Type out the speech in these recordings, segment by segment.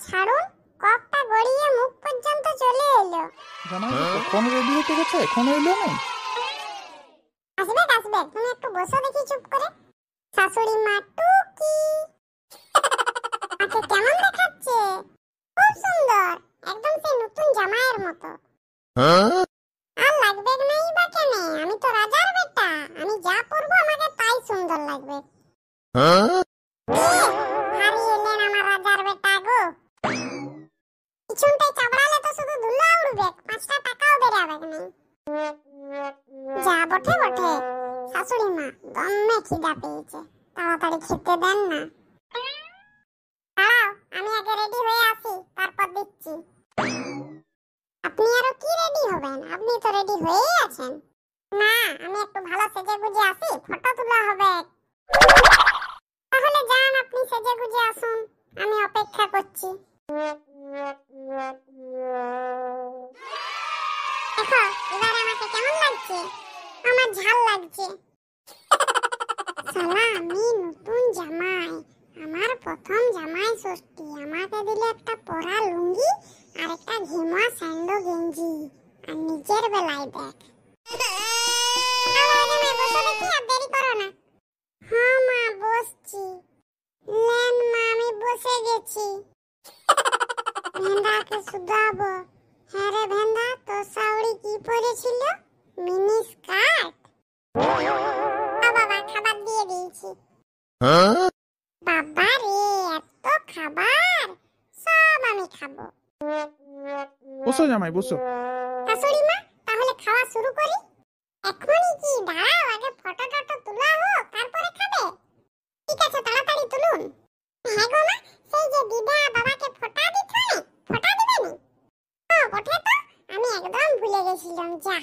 ছাড়ুন, কপটা গড়িয়ে মুখ পর্যন্ত চলে এলো। জামাই কখন রেডি হতে গেছে, এখনো এলো না? আসবে আসবে, তুমি একটু বসো দেখি চুপ করে। শাশুড়ি মা টুকি আচ্ছা, কেমন দেখাচ্ছে? খুব সুন্দর, একদম সেই নতুন জামাইয়ের মতো। আর লাগবে নাই বা কেন? আমি তো রাজার বেটা, আমি যা পরবো আমাকে তাই সুন্দর লাগবে। হারিয়ে এলেন আমার রাজার বেটা গো। পিছনটায় চাবড়ালে তো শুধু ধুলা উড়বে, 5টা টাকাও বেরাবে না। যা বটে বটে। শাশুড়ি মা, দমে খিদা পেয়েছে, তাড়াতাড়ি খেতে দেন না। দাঁড়াও, আমি আগে রেডি হয়ে আসি, তারপর দিচ্ছি। আপনি আরো কি রেডি হবেন? আপনি তো রেডি হয়েই আছেন। না, আমি একটু ভালো সেজে গুজে আসি, ফটো তোলা হবে। তাহলে যান, আপনি সেজে গুজে আসুন, আমি অপেক্ষা করছি। দেখো, এবার আমাকে কেমন লাগছে? আমার ঝাল লাগছে। শালা, আমি নতুন জামাই, আমার প্রথম জামাই ষষ্ঠী, আমাকে দিলে একটা পরা লুঙ্গি আর একটা ঘিমা স্যান্ডো গেঞ্জি, আর নিচের বেলায় দেখ। বসো দেখি, আর দেরি করো না। হ্যাঁ মা, বসছি। লেন মা, আমি বসে গেছি। ভেন্দাকে শুধাবো। হ্যাঁ রে ভেন্দা, তোর শাওড়ি কি পরেছিল? Mini skirt? বাবা, খাবার দিয়ে দিয়েছি। বাবা রে, এত খাবার, সব আমি খাবো। বসো জামাই, বসো। শাশুড়ি মা, তাহলে খাওয়া শুরু করি? এখনই কি? দাঁড়াও, আগে ফটো টটো তোলা হোক, তারপরে খাবে। ঠিক আছে, তাড়াতাড়ি তুলুন। হ্যাঁ গো মা, সেই যে দিদা বাবাকে ফোঁটা দিতে, ফোঁটা দিবেনি? বটে তো, আমি একদম ভুলে গেছিলাম। যা,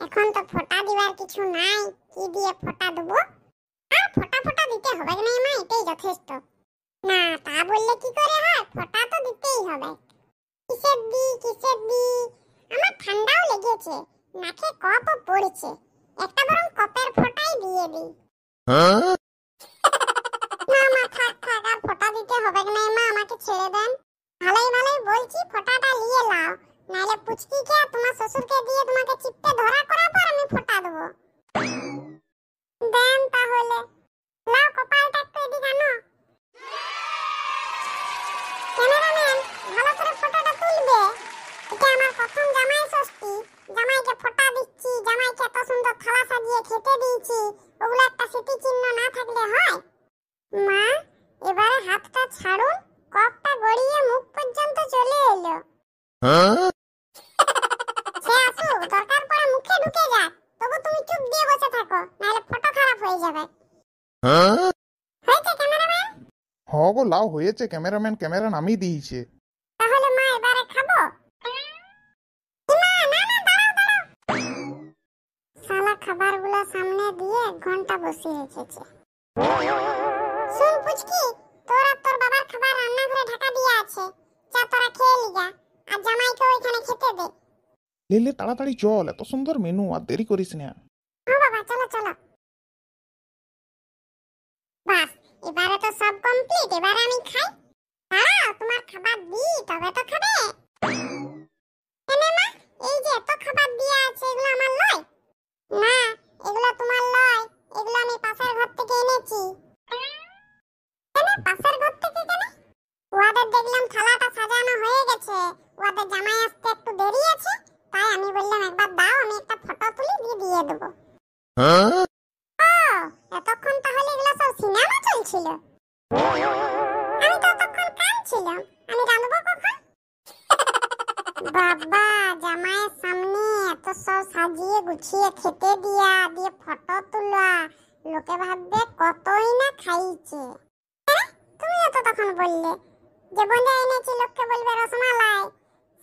এখন তো ফোঁটা দিবার কিছু নাই, কি দিয়ে ফোঁটা দেবো? আর ফোঁটা ফোঁটা দিতে হবে না মা, এটাই যথেষ্ট। না, তা বললে কি করে হয়, ফোঁটা তো দিতেই হবে। কিসের দি, কিসের দি? আমার ঠান্ডাও লেগেছে, নাকে কপও পড়েছে, একটা বরং কপের ফোঁটাই দিয়ে দিই। না মা, থাক থাক, আর ফোঁটা দিতে হবে না মা, আমাকে ছেড়ে দেন। ভালোই ভালোই বলছি, ফোঁটাটা নিয়ে লাও, নাহলে পুচকিকে আর তোমার শ্বশুরকে দিয়ে তোমাকে চিপতে ধরা করার পর আমি ফোঁটা দেবো। দেন তাহলে, লাও, কপালটা একটু এদিকে আনো। ক্যামেরাম্যান, ভালো করে ফটোটা তুলবে। এটা আমার প্রথম জামাই ষষ্ঠী, জামাইকে ফোঁটা দিচ্ছি, জামাইকে এত সুন্দর থালা সাজিয়ে খেতে দিয়েছি, ওগুলো একটা স্মৃতিচিহ্ন না থাকলে হয়? মা, এবারে হাতটা ছাড়ুন, কপটা গড়িয়ে মুখ পর্যন্ত চলে এলো। সে আসুক, দরকার পড়ে মুখে ঢুকে যাক, তবু তুমি চুপ দিয়ে বসে থাকো, নাহলে ফটো খারাপ হয়ে যাবে। হয়েছে ক্যামেরাম্যান? হ গো, লাও হয়েছে, ক্যামেরাম্যান ক্যামেরা নামিয়ে দিয়েছে। তাহলে মা, এবারে খাবো? মা, না না, দাঁড়াও দাঁড়াও। শালা খাবারগুলো সামনে দিয়ে 1 ঘন্টা বসে রেখেছে। শুন পুচকি, তোর আর তোর বাবার খাবার রান্নাঘরে ঢাকা দিয়ে আছে, যা তোরা খেয়ে লিগা, আর জামাইকে ওইখানে খেতে দে। লে তাড়াতাড়ি চল, এত সুন্দর মেনু, আর দেরি করিস না। হ্যাঁ বাবা, চলো চলো। বাস, এবারে তো সব কমপ্লিট, এবারে আমি খাই। দাঁড়াও, তোমার খাবার দিই, তবে তো খাবে। কেন মা, এই যে এত খাবার দিয়া আছে, এগুলো আমার লয়? না, এগুলো তোমার লয়, এগুলো আমি পাশের ঘর থেকে এনেছি। কেন পাশের ঘর থেকে কেন? ওদের দেখলাম থালাটা সাজানো হয়ে গেছে, ওদের জামাই আসতে একটু দেরি আছে, তাই আমি বললাম একবার দাও, আমি একটা ফটো তুলি দিয়ে দেবো। এতক্ষণ তাহলে এগুলো সব সিনেমা চলছিল? আমি তো ততক্ষণ কাঁদছিলাম, আমি রাঁধবো কখন? বাবা, জামাইয়ের সামনে এত সব সাজিয়ে গুছিয়ে খেতে দিয়া, দিয়ে ফটো তোলা, লোকে ভাববে কতই না খাইছে। তুমিও তো তখন বললে যে বোঝা এনেছি, লোককে বলবে রসমালাই,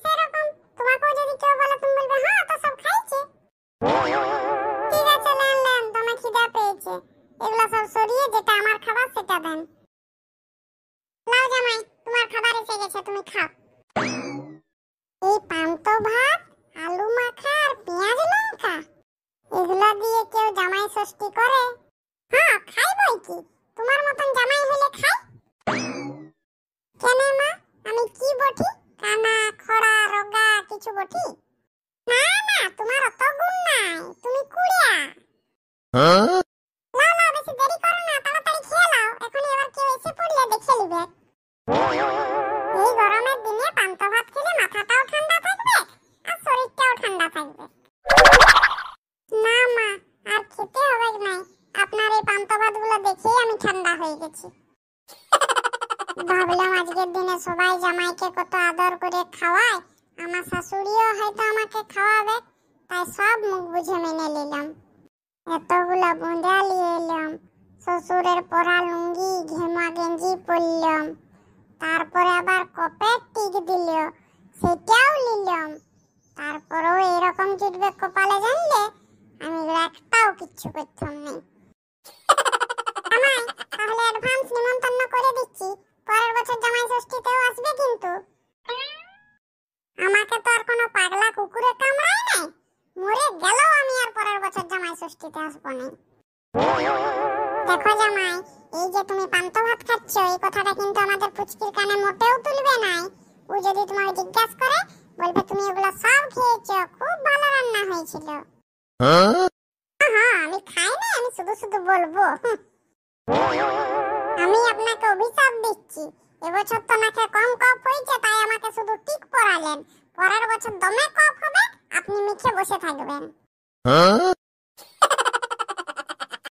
সেরকম তোমাকেও যদি কেউ বলে, তুমি বলবে হ্যাঁ, তো সব খাইছে। ঠিক আছে, লেন লেন, তোমার খিদা পেয়েছে, এগুলো সব সরিয়ে যেটা আমার খাবার সেটা দেন। লাও জামাই, তোমার খাবার এসে গেছে, তুমি খাও। এই পান্ত ভাত, আলু মাখা আর পেঁয়াজ লঙ্কা, এগুলো দিয়ে কেউ জামাই ষষ্ঠী করে? হ্যাঁ, খাই বই কি, তোমার মতন জামাই হলে খাই। কেন মা, লিবে। এই গরমের দিনে পান্তা ভাত খেলে মাথাটাও ঠান্ডা থাকবে আর শরীরটাও ঠান্ডা থাকবে। না মা, আর খেতে হবে না। আপনার এই পান্তা ভাতগুলো দেখেই আমি ঠান্ডা হয়ে গেছি। ভাবলাম আজকের দিনে সবাই জামাইকে কত আদর করে খাওয়ায়, আমার শাশুড়িও হয়তো আমাকে খাওয়াবে, তাই সব মুখ বুঝে মেনে নিলাম। এতগুলা বোঁদা নিয়ে এলাম, শ্বশুরের পরা লুঙ্গি ঘেমা গেঞ্জি পরলাম, তারপরে আবার কপের টিক দিল, সেটাও নিলাম। তারপরেও এরকম জুটবে কপালে জানলে আমি একটাও কিচ্ছু করতাম না। জামাই, তাহলে অ্যাডভান্স নিমন্ত্রণ করে দিচ্ছি, পরের বছর জামাই ষষ্ঠীতেও আসবে কিন্তু। আমাকে তো আর কোনো পাগলা কুকুরে কামড়ায় নাই, মরে গেলেও আমি আর পরের বছর জামাই ষষ্ঠীতে আসবো না। দেখো জামাই, এই যে তুমি পান্তা ভাত খাচ্ছ, এই কথাটা কিন্তু আমাদের পুচকির কানে মোটেও তুলবে নাই। ও যদি তোমাকে জিজ্ঞাসা করে বলবে তুমি এগুলো সব খেয়েছো, খুব ভালো রান্না হয়েছিল। হ্যাঁ, আমি খাই না, আমি শুধু শুধু বলবো। আমি আপনাকে অভিশাপ দিচ্ছি, এবছর তো নাকে কম কফ হয়েছে, তাই আমাকে শুধু টিক পরালেন। পরের বছর দমে কফ হবে, আপনি মুখে বসে থাকবেন।